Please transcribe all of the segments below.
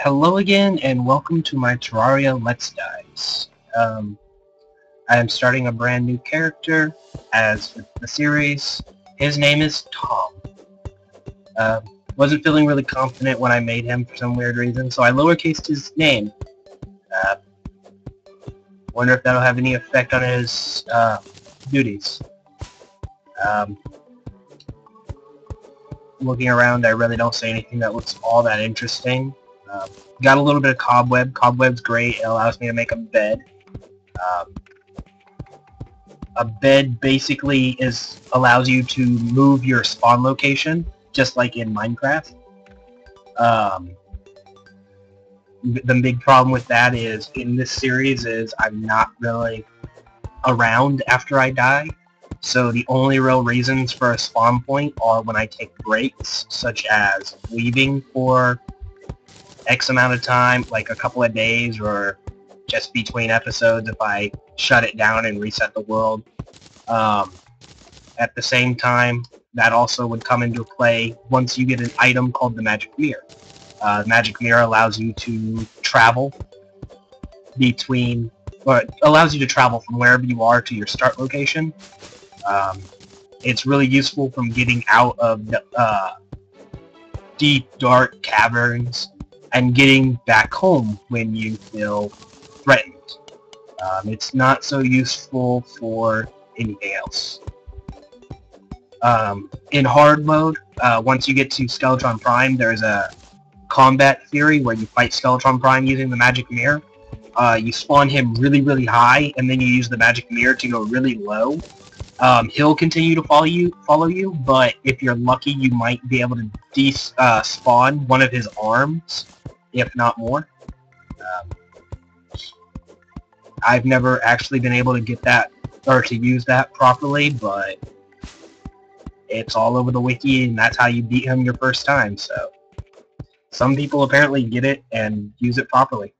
Hello again, and welcome to my Terraria Let's Dives. I am starting a brand new character as with the series. His name is Tom. Uh, wasn't feeling really confident when I made him for some weird reason, so I lowercased his name. Uh, wonder if that'll have any effect on his duties. Um, Looking around, I really don't see anything that looks all that interesting. Got a little bit of cobweb. Cobweb's great. It allows me to make a bed. A bed basically allows you to move your spawn location, just like in Minecraft. The big problem with that is, in this series, is I'm not really around after I die. So the only real reasons for a spawn point are when I take breaks, such as leaving for X amount of time, like a couple of days, or just between episodes if I shut it down and reset the world. At the same time, that also would come into play once you get an item called the Magic Mirror. Magic Mirror allows you to travel allows you to travel from wherever you are to your start location. It's really useful from getting out of the deep, dark caverns and getting back home when you feel threatened. It's not so useful for anything else. In hard mode, once you get to Skeletron Prime, there's a combat theory where you fight Skeletron Prime using the Magic Mirror. You spawn him really, really high, and then you use the Magic Mirror to go really low. He'll continue to follow you, but if you're lucky, you might be able to spawn one of his arms, if not more. I've never actually been able to get that, or to use that properly, but it's all over the wiki, and that's how you beat him your first time, so some people apparently get it and use it properly.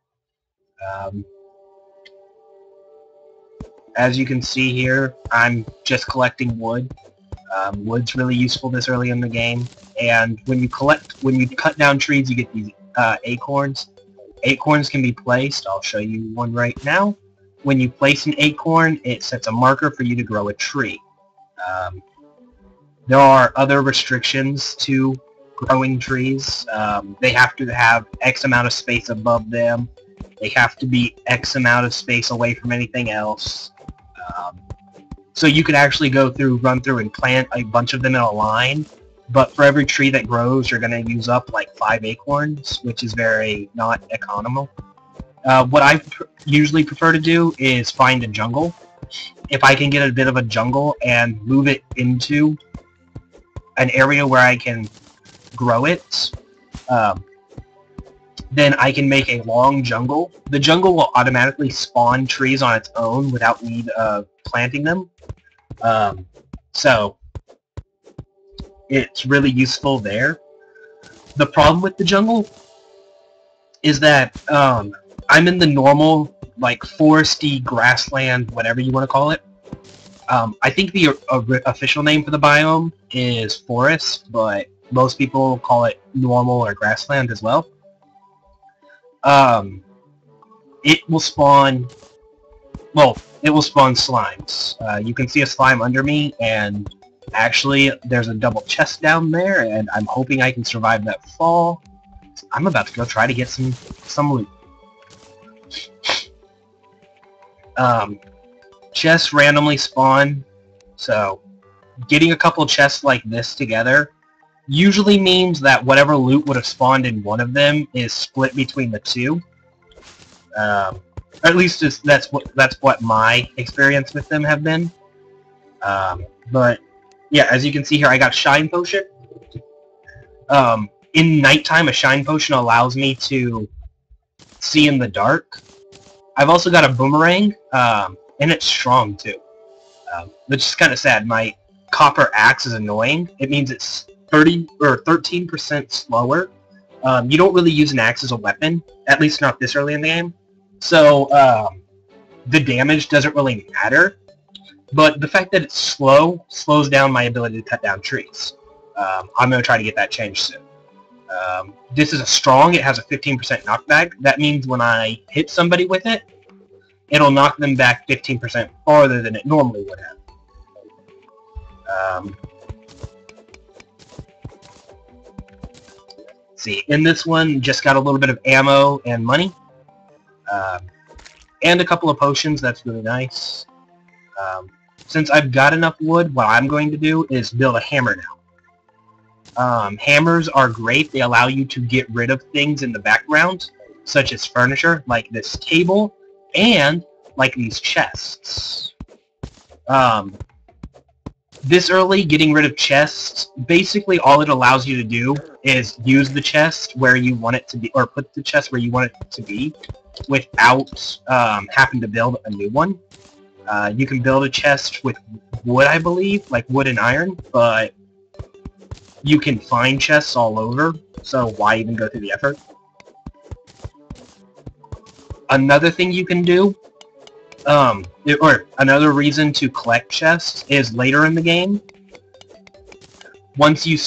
As you can see here, I'm just collecting wood. Wood's really useful this early in the game, and when you cut down trees, you get these acorns. Acorns can be placed. I'll show you one right now. When you place an acorn, it sets a marker for you to grow a tree. There are other restrictions to growing trees. They have to have X amount of space above them. They have to be X amount of space away from anything else. So you could actually run through and plant a bunch of them in a line, but for every tree that grows, you're going to use up like 5 acorns, which is very not economical. What I usually prefer to do is find a jungle. If I can get a bit of a jungle and move it into an area where I can grow it, then I can make a long jungle. The jungle will automatically spawn trees on its own without me planting them. So it's really useful there. The problem with the jungle is that I'm in the normal, like, foresty grassland, whatever you want to call it. I think the official name for the biome is forest, but most people call it normal or grassland as well. It will spawn slimes. You can see a slime under me, and actually there's a double chest down there, and I'm hoping I can survive that fall. I'm about to go try to get some loot. Chests randomly spawn, so getting a couple chests like this together usually means that whatever loot would have spawned in one of them is split between the two. Or at least that's what my experience with them have been. But yeah, as you can see here, I got Shine Potion. In nighttime, a Shine Potion allows me to see in the dark. I've also got a Boomerang, and it's strong too. Which is kind of sad. My Copper Axe is annoying. It means it's 13% slower. You don't really use an axe as a weapon, at least not this early in the game. So the damage doesn't really matter, but the fact that it's slow slows down my ability to cut down trees. I'm going to try to get that changed soon. This is a strong. It has a 15% knockback. That means when I hit somebody with it, it'll knock them back 15% farther than it normally would have. See, in this one, just got a little bit of ammo and money. And a couple of potions. That's really nice. Since I've got enough wood, what I'm going to do is build a hammer now. Hammers are great. They allow you to get rid of things in the background, such as furniture, like this table, and like these chests. This early, getting rid of chests, basically all it allows you to do is use the chest where you want it to be, or put the chest where you want it to be, without having to build a new one. You can build a chest with wood, I believe, like wood and iron, but you can find chests all over, so why even go through the effort? Another thing you can do, or another reason to collect chests is later in the game. Once you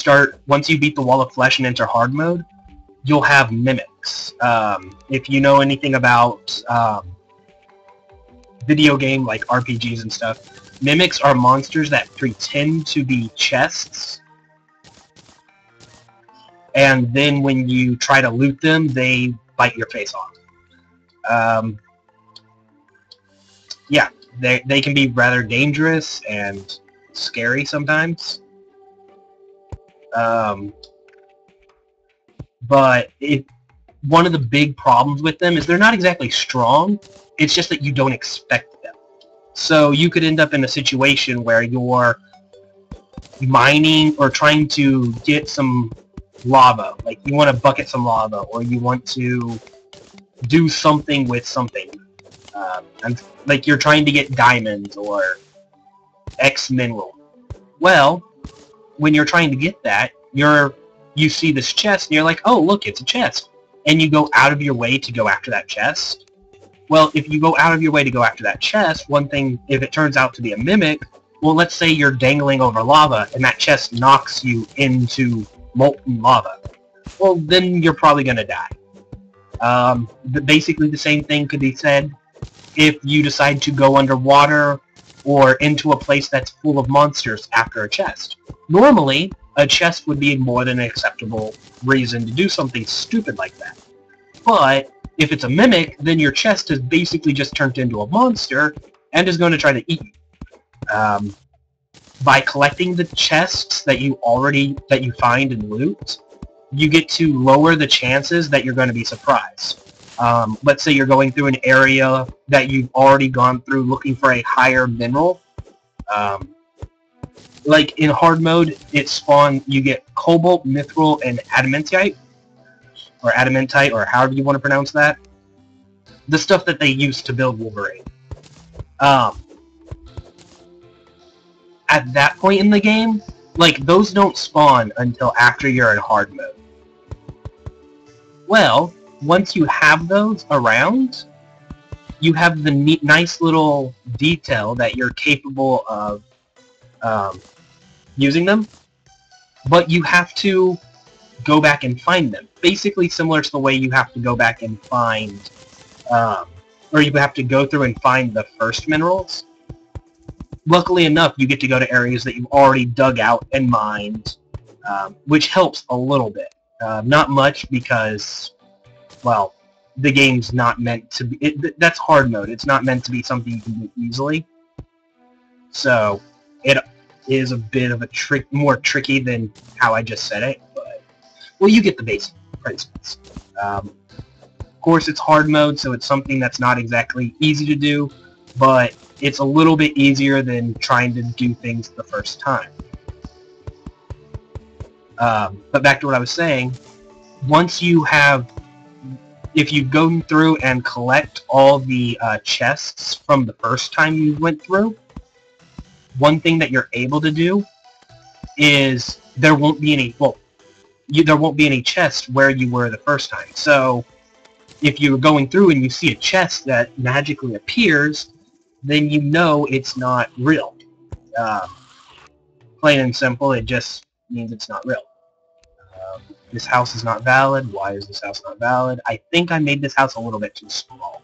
beat the Wall of Flesh and enter hard mode, you'll have mimics. If you know anything about video game like RPGs and stuff, mimics are monsters that pretend to be chests, and then when you try to loot them, they bite your face off. Yeah, they can be rather dangerous and scary sometimes. But one of the big problems with them is they're not exactly strong, it's just that you don't expect them. So you could end up in a situation where you're mining or trying to get some lava, like you want to bucket some lava, or you want to do something with something. And like you're trying to get diamonds or X mineral. Well, when you're trying to get that, you see this chest and you're like, oh look, it's a chest. And you go out of your way to go after that chest. Well, if you go out of your way to go after that chest, one thing, if it turns out to be a mimic, well, let's say you're dangling over lava and that chest knocks you into molten lava. Well, then you're probably going to die. Basically the same thing could be said if you decide to go underwater or into a place that's full of monsters after a chest. Normally, a chest would be more than an acceptable reason to do something stupid like that. But if it's a mimic, then your chest has basically just turned into a monster and is going to try to eat you. By collecting the chests that you find and loot, you get to lower the chances that you're going to be surprised. Let's say you're going through an area that you've already gone through looking for a higher mineral. Like in hard mode, you get cobalt, mithril, and adamantite, or however you want to pronounce that. The stuff that they used to build Wolverine. At that point in the game, like, those don't spawn until after you're in hard mode. Well, once you have those around, you have the nice little detail that you're capable of using them, but you have to go back and find them. Basically similar to the way you have to go back and find, or you have to go through and find the first minerals. Luckily enough, you get to go to areas that you've already dug out and mined, which helps a little bit. Not much because, well, the game's not meant to be... that's hard mode. It's not meant to be something you can do easily. So, it is a bit of a more tricky than how I just said it, but, well, you get the basic principles. Of course, it's hard mode, so it's something that's not exactly easy to do, but it's a little bit easier than trying to do things the first time. But back to what I was saying, if you go through and collect all the chests from the first time you went through, one thing that you're able to do is there won't be any chests where you were the first time. So if you're going through and you see a chest that magically appears, then you know it's not real. Plain and simple, it just means it's not real. This house is not valid. Why is this house not valid? I think I made this house a little bit too small.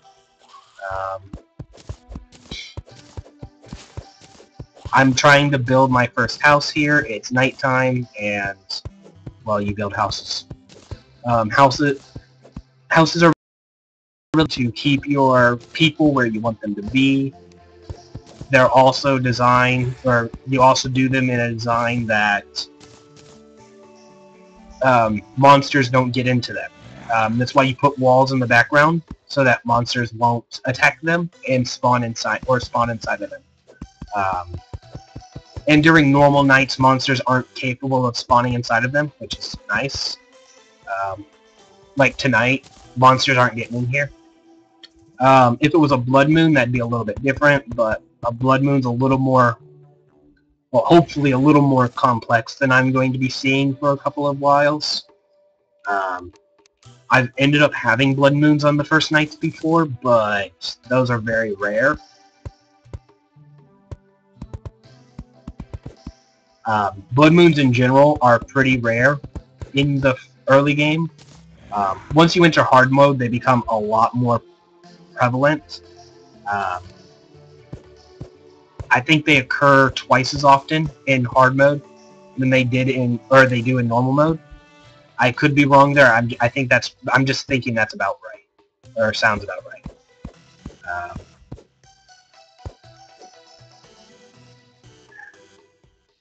I'm trying to build my first house here. It's nighttime, and, well, you build houses. Houses are really to keep your people where you want them to be. They're also designed, or you also do them in a design that monsters don't get into them. That's why you put walls in the background, so that monsters won't attack them and spawn inside of them. And during normal nights, monsters aren't capable of spawning inside of them, which is nice. Like tonight, monsters aren't getting in here. If it was a blood moon, that'd be a little bit different, but a blood moon's a little more, well, hopefully a little more complex than I'm going to be seeing for a couple of whiles. I've ended up having blood moons on the first nights before, but those are very rare. Blood moons in general are pretty rare in the early game. Once you enter hard mode, they become a lot more prevalent. I think they occur twice as often in hard mode than they do in normal mode. I could be wrong there. I'm just thinking that's about right, or sounds about right.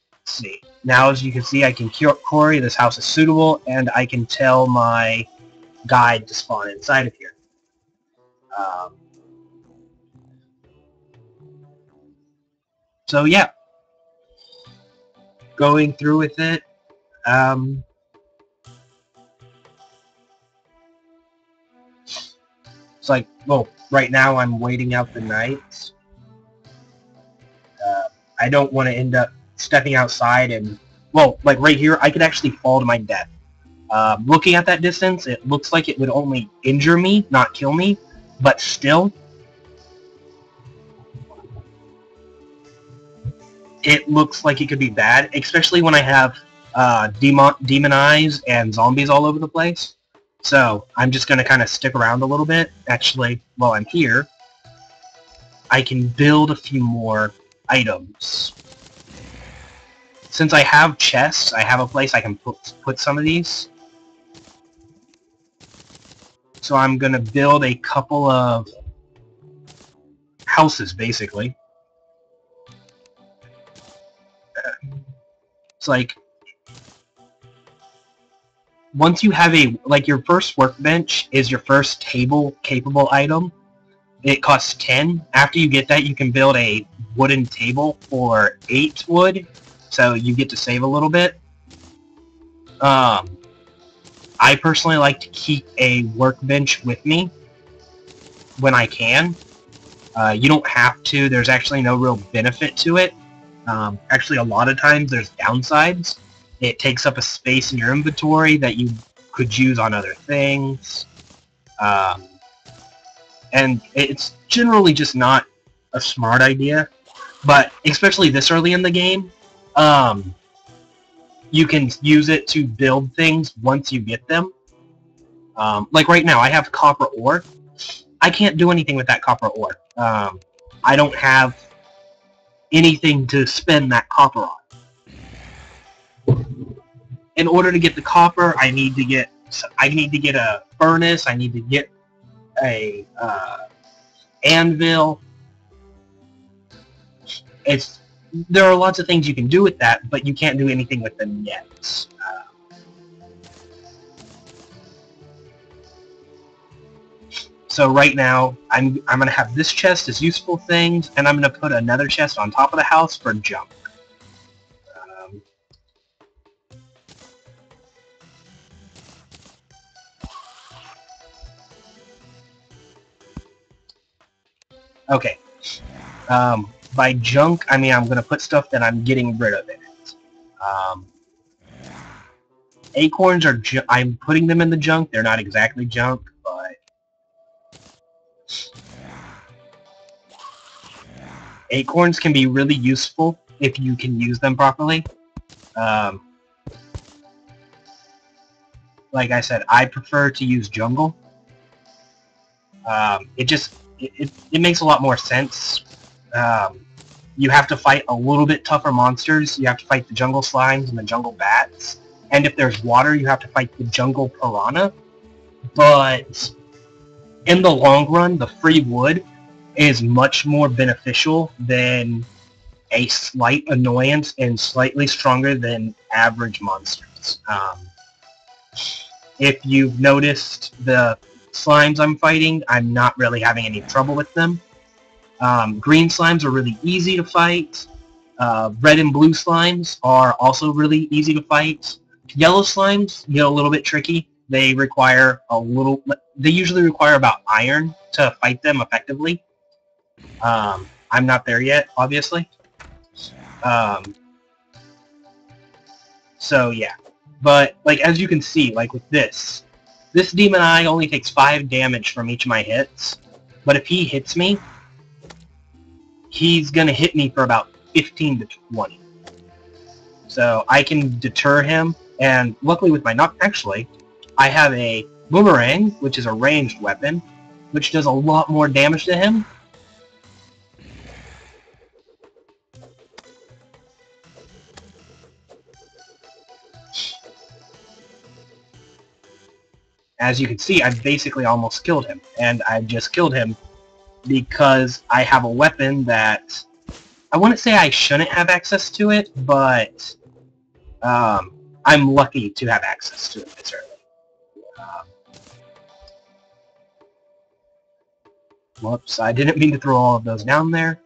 Let's see. Now, as you can see, I can query this house is suitable, and I can tell my guide to spawn inside of here. So yeah, going through with it. It's like, well, right now I'm waiting out the night. I don't want to end up stepping outside and, well, like right here, I could actually fall to my death. Looking at that distance, it looks like it would only injure me, not kill me, but still, it looks like it could be bad, especially when I have demon eyes and zombies all over the place. So I'm just going to kind of stick around a little bit. Actually, while I'm here, I can build a few more items. Since I have chests, I have a place I can put some of these. So I'm going to build a couple of houses, basically. It's like, once you have your first workbench is your first table-capable item. It costs 10. After you get that, you can build a wooden table for 8 wood, so you get to save a little bit. I personally like to keep a workbench with me when I can. You don't have to. There's actually no real benefit to it. Actually, a lot of times there's downsides. It takes up a space in your inventory that you could use on other things. And it's generally just not a smart idea. But especially this early in the game, you can use it to build things once you get them. Like right now, I have copper ore. I can't do anything with that copper ore. I don't have anything to spend that copper on. In order to get the copper, I need to get a furnace. I need to get a anvil. There are lots of things you can do with that, but you can't do anything with them yet. So right now, I'm gonna have this chest as useful things, and I'm gonna put another chest on top of the house for junk. Okay. By junk, I mean I'm going to put stuff that I'm getting rid of in it. Acorns are I'm putting them in the junk. They're not exactly junk, but acorns can be really useful if you can use them properly. like I said, I prefer to use jungle. It makes a lot more sense. You have to fight a little bit tougher monsters. You have to fight the jungle slimes and the jungle bats. And if there's water, you have to fight the jungle piranha. But in the long run, the free wood is much more beneficial than a slight annoyance and slightly stronger than average monsters. If you've noticed the slimes I'm fighting, I'm not really having any trouble with them. Green slimes are really easy to fight. Red and blue slimes are also really easy to fight. Yellow slimes get a little bit tricky. They usually require about iron to fight them effectively. I'm not there yet, obviously. So yeah. But, like, as you can see, like with this demon eye only takes 5 damage from each of my hits. But if he hits me, he's gonna hit me for about 15 to 20. So I can deter him, and luckily with my actually, I have a boomerang, which is a ranged weapon, which does a lot more damage to him. As you can see, I basically almost killed him, and I just killed him because I have a weapon that I wouldn't say I shouldn't have access to it, but I'm lucky to have access to it this early. Whoops, I didn't mean to throw all of those down there.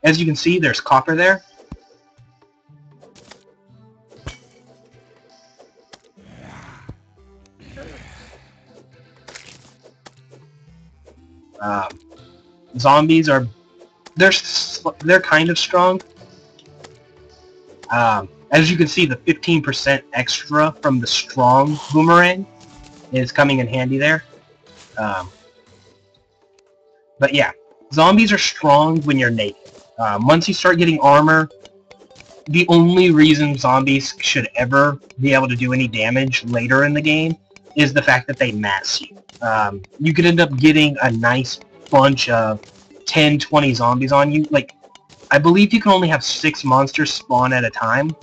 As you can see, there's copper there. Zombies are they're kind of strong. As you can see, the 15% extra from the strong boomerang is coming in handy there. But yeah, zombies are strong when you're naked. Once you start getting armor, the only reason zombies should ever be able to do any damage later in the game is the fact that they mass you. You could end up getting a nice bunch of 10, 20 zombies on you. Like, I believe you can only have 6 monsters spawn at a time,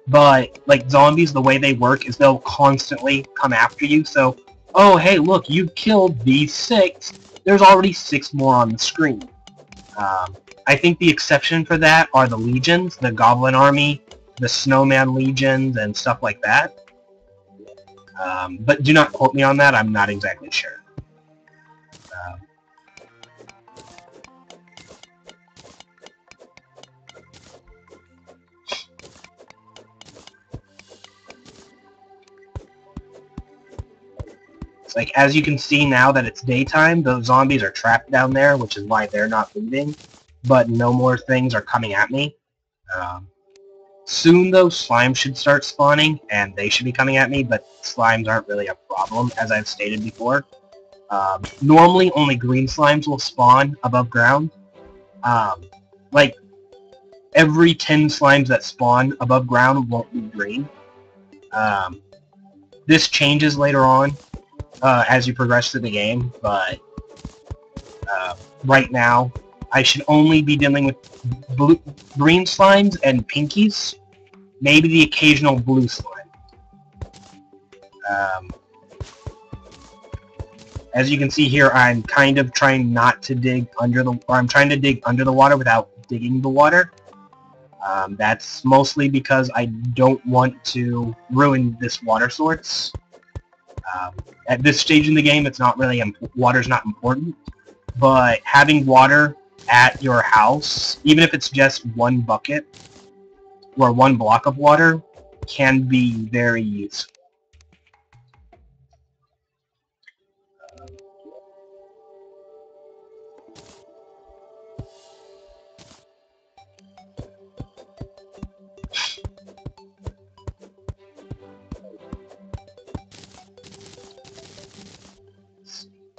but, like, zombies, the way they work is they'll constantly come after you, so, oh, hey, look, you killed these 6, there's already 6 more on the screen. I think the exception for that are the legions, the goblin army, the snowman legions, and stuff like that. But do not quote me on that, I'm not exactly sure. Like, as you can see now that it's daytime, those zombies are trapped down there, which is why they're not leaving, but no more things are coming at me. Soon, though, slimes should start spawning, and they should be coming at me, but slimes aren't really a problem, as I've stated before. Normally, only green slimes will spawn above ground. Like, every 10 slimes that spawn above ground won't be green. This changes later on. As you progress through the game, but right now I should only be dealing with green slimes and pinkies, maybe the occasional blue slime. As you can see here, I'm kind of trying not to dig under the, or I'm trying to dig under the water without digging the water. That's mostly because I don't want to ruin this water source. At this stage in the game, it's not really water's not important, but having water at your house, even if it's just one bucket or one block of water, can be very useful.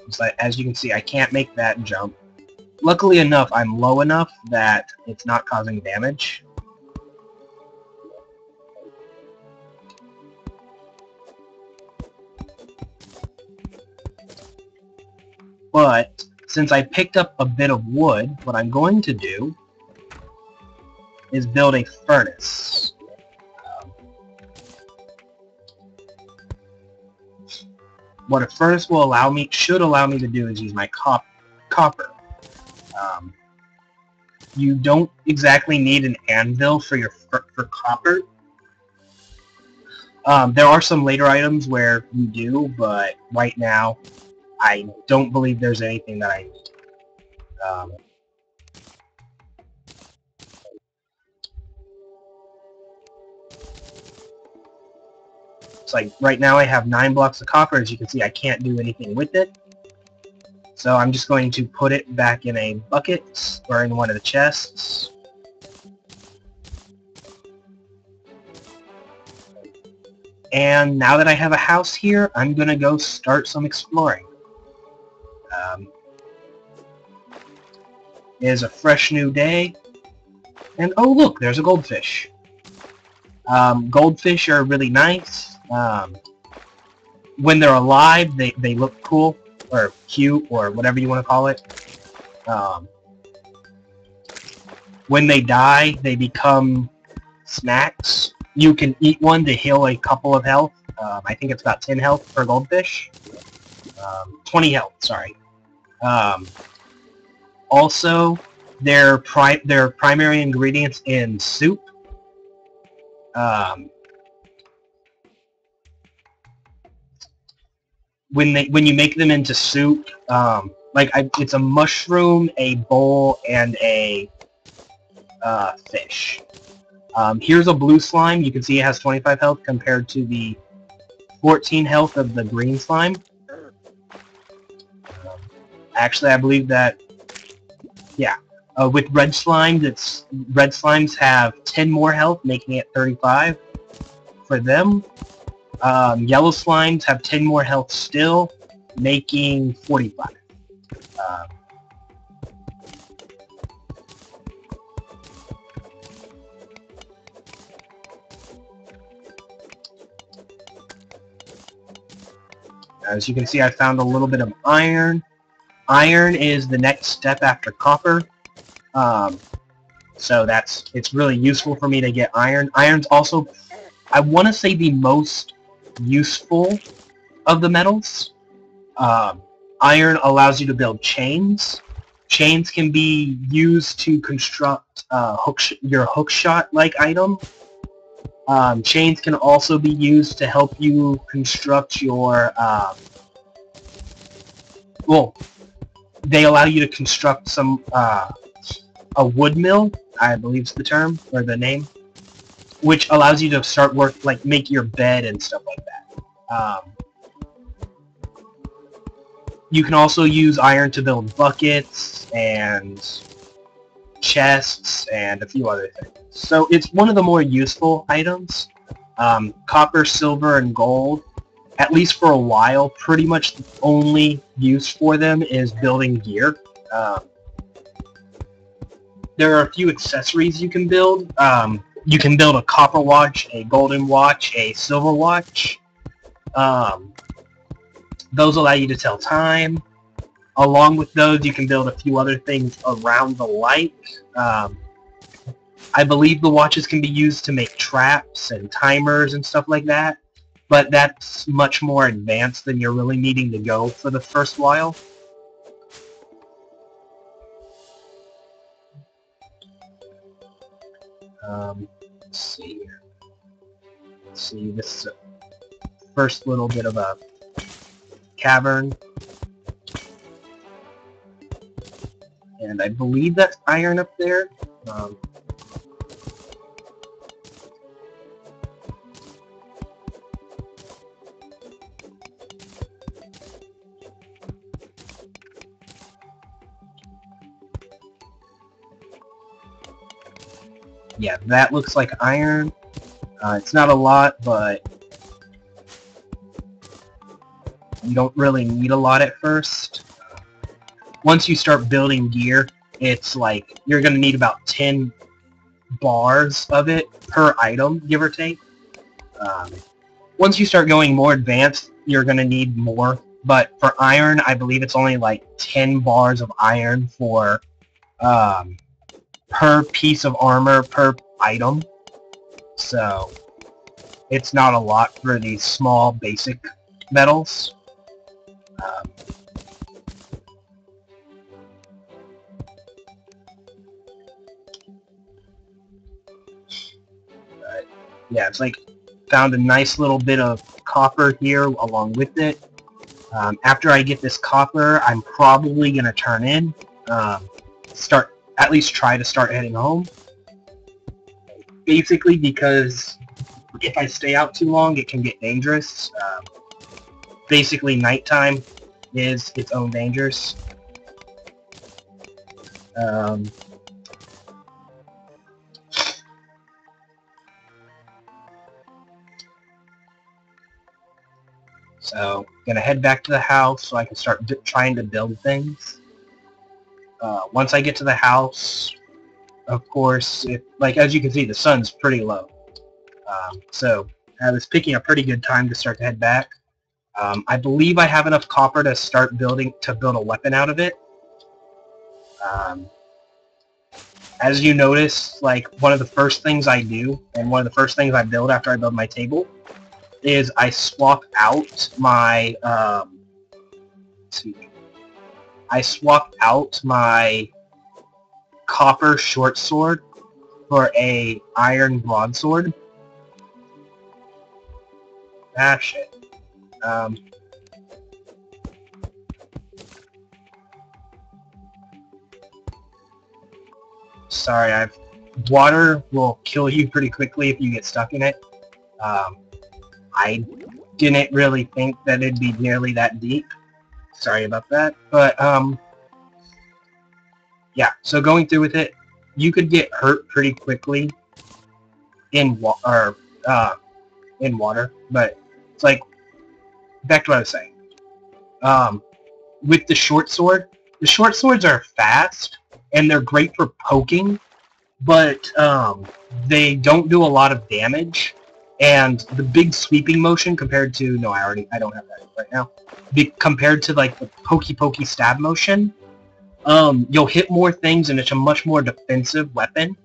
So as you can see, I can't make that jump. Luckily enough, I'm low enough that it's not causing damage. but since I picked up a bit of wood, what I'm going to do is build a furnace. What a furnace will should allow me to do is use my copper. You don't exactly need an anvil for copper. There are some later items where you do, but right now, I don't believe there's anything that I need. It's like right now I have 9 blocks of copper. As you can see, I can't do anything with it. So I'm just going to put it back in a bucket or in one of the chests. And now that I have a house here, I'm going to go start some exploring. It is a fresh new day. And oh look, there's a goldfish. Goldfish are really nice. When they're alive, they look cool, or cute, or whatever you want to call it. When they die, they become snacks. You can eat one to heal a couple of health. I think it's about 10 health per goldfish. 20 health, sorry. Also, their primary ingredients in soup. When you make them into soup, it's a mushroom, a bowl, and a fish. Here's a blue slime. You can see it has 25 health compared to the 14 health of the green slime. Actually, I believe that, yeah. With red slime, red slimes have 10 more health, making it 35 for them. Yellow slimes have 10 more health still, making 45. As you can see, I found a little bit of iron. Iron is the next step after copper. So it's really useful for me to get iron. Iron's also, I want to say, the most useful of the metals. Iron allows you to build chains. Chains can be used to construct your hookshot-like item. Chains can also be used to help you construct your, they allow you to construct some, a wood mill, I believe is the term, or the name, which allows you to start make your bed and stuff like that. You can also use iron to build buckets and chests and a few other things. So it's one of the more useful items. Copper, silver, and gold, at least for a while, pretty much the only use for them is building gear. There are a few accessories you can build. You can build a copper watch, a golden watch, a silver watch. Those allow you to tell time. Along with those, you can build a few other things around the light. I believe the watches can be used to make traps and timers and stuff like that, but that's much more advanced than you're really needing to go for the first while. Let's see. This is a first little bit of a cavern. And I believe that's iron up there. Yeah, that looks like iron. It's not a lot, but you don't really need a lot at first. Once you start building gear, it's like you're going to need about 10 bars of it per item, give or take. Once you start going more advanced, you're going to need more But for iron, I believe it's only like 10 bars of iron for per piece of armor per item. So it's not a lot for these small basic metals. Yeah, it's like found a nice little bit of copper here along with it. After I get this copper, I'm probably going to turn in, at least try to start heading home. Basically because if I stay out too long, it can get dangerous. Basically, nighttime is its own dangers. So, gonna head back to the house so I can start trying to build things. Once I get to the house, of course, as you can see, the sun's pretty low. So I was picking a pretty good time to start to head back. I believe I have enough copper to start build a weapon out of it. As you notice, like one of the first things I do, and one of the first things I build after I build my table, is I swap out my copper short sword for a iron broadsword. Ah, shit. Sorry, water will kill you pretty quickly if you get stuck in it. I didn't really think that it'd be nearly that deep. Sorry about that. But, yeah, so going through with it, you could get hurt pretty quickly in water, but it's like, back to what I was saying. With the short swords are fast, and they're great for poking, but they don't do a lot of damage. And the big sweeping motion compared to, no, I don't have that right now. Compared to like the pokey stab motion, you'll hit more things and it's a much more defensive weapon.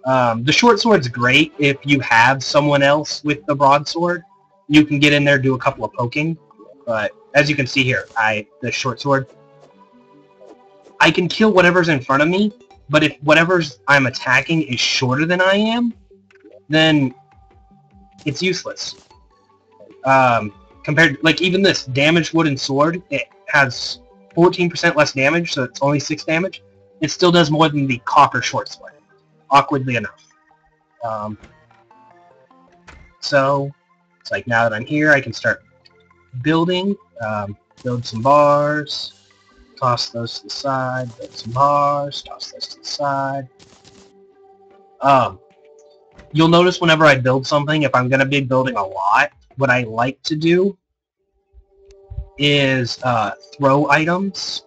The short sword's great if you have someone else with the broadsword. You can get in there, do a couple of poking, but as you can see here, the short sword, I can kill whatever's in front of me, but if whatever's I'm attacking is shorter than I am, then it's useless. Compared, like even this damaged wooden sword, it has 14% less damage, so it's only 6 damage. It still does more than the copper short sword, awkwardly enough. So, it's like now that I'm here, I can start building, build some bars, toss those to the side, build some bars, toss those to the side. You'll notice whenever I build something, if I'm going to be building a lot, what I like to do is throw items.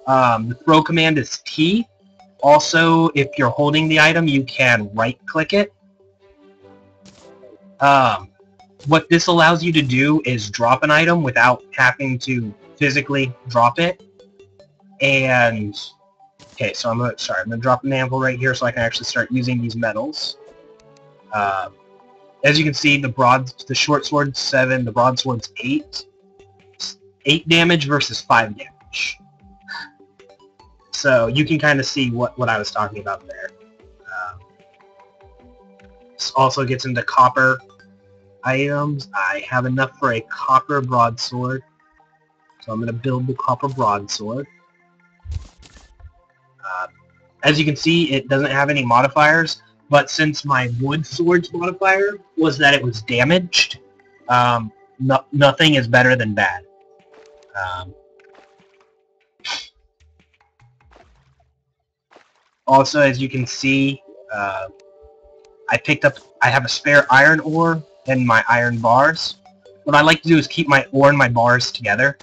The throw command is T. Also, if you're holding the item, you can right-click it. What this allows you to do is drop an item without having to physically drop it. And, okay, so I'm going to drop an anvil right here so I can actually start using these metals. As you can see, the short sword's 7, the broadsword's 8. 8 damage versus 5 damage. So you can kind of see what I was talking about there. This also gets into copper items. I have enough for a copper broadsword, so I'm going to build the copper broadsword. As you can see, it doesn't have any modifiers, but since my wood sword's modifier was that it was damaged, nothing is better than bad. Also, as you can see, I have a spare iron ore and my iron bars. What I like to do is keep my ore and my bars together.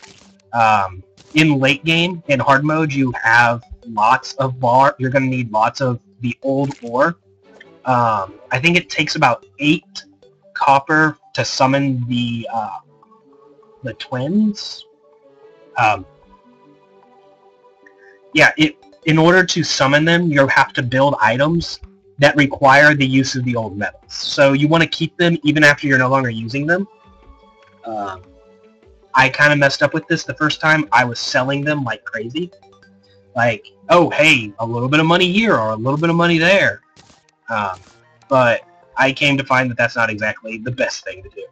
In late game, in hard mode, you have lots of you're going to need lots of the old ore. I think it takes about 8 copper to summon the the twins. Yeah, in order to summon them, you have to build items that require the use of the old metals. So you want to keep them even after you're no longer using them. I kind of messed up with this the first time. I was selling them like crazy. Like, oh, hey, a little bit of money here or a little bit of money there. But I came to find that that's not exactly the best thing to do.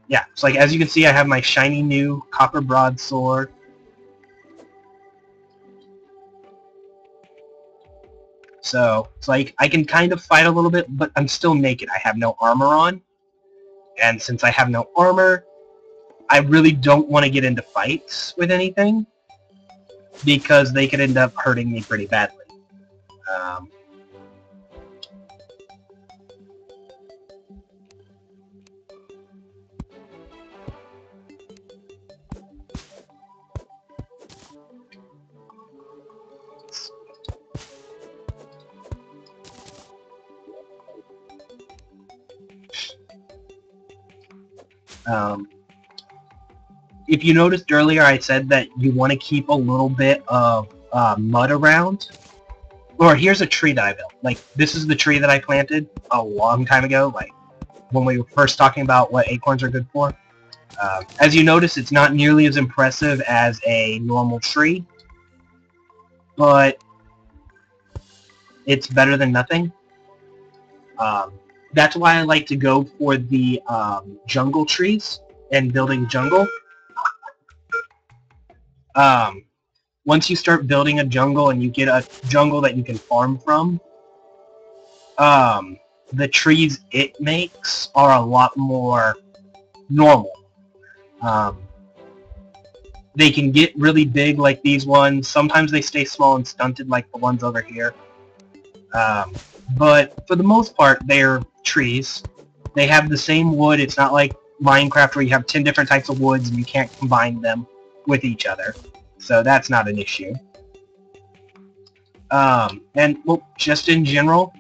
Yeah, so like as you can see, I have my shiny new copper broadsword. So it's like I can kind of fight a little bit, but I'm still naked. I have no armor on. And since I have no armor, I really don't want to get into fights with anything because they could end up hurting me pretty badly. If you noticed earlier, I said that you want to keep a little bit of mud around. Or here's a tree that I built. Like, this is the tree that I planted a long time ago, like when we were first talking about what acorns are good for. As you notice, it's not nearly as impressive as a normal tree, but it's better than nothing. That's why I like to go for the jungle trees and building jungle. Once you start building a jungle and you get a jungle that you can farm from, the trees it makes are a lot more normal. They can get really big like these ones. Sometimes they stay small and stunted like the ones over here. But for the most part, they're trees. They have the same wood. It's not like Minecraft where you have 10 different types of woods and you can't combine them with each other. So that's not an issue. And, well, just in general,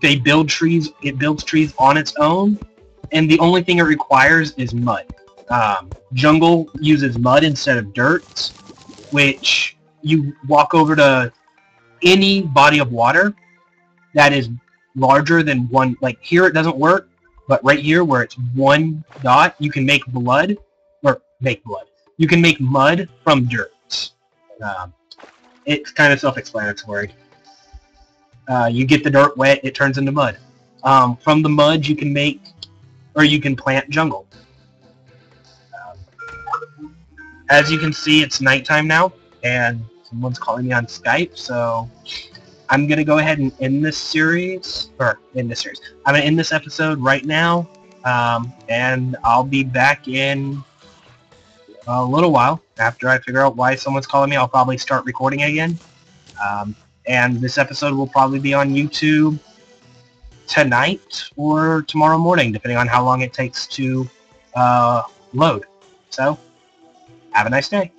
they build trees. It builds trees on its own, and the only thing it requires is mud. Jungle uses mud instead of dirt, which you walk over to any body of water that is larger than one, like here it doesn't work, but right here where it's one dot, you can make blood, or make blood. You can make mud from dirt. It's kind of self-explanatory. You get the dirt wet, it turns into mud. From the mud you can make, or you can plant jungle. As you can see, it's nighttime now, and someone's calling me on Skype, so I'm going to go ahead and end this series, I'm going to end this episode right now, and I'll be back in a little while. After I figure out why someone's calling me, I'll probably start recording again. And this episode will probably be on YouTube tonight or tomorrow morning, depending on how long it takes to load. So, have a nice day.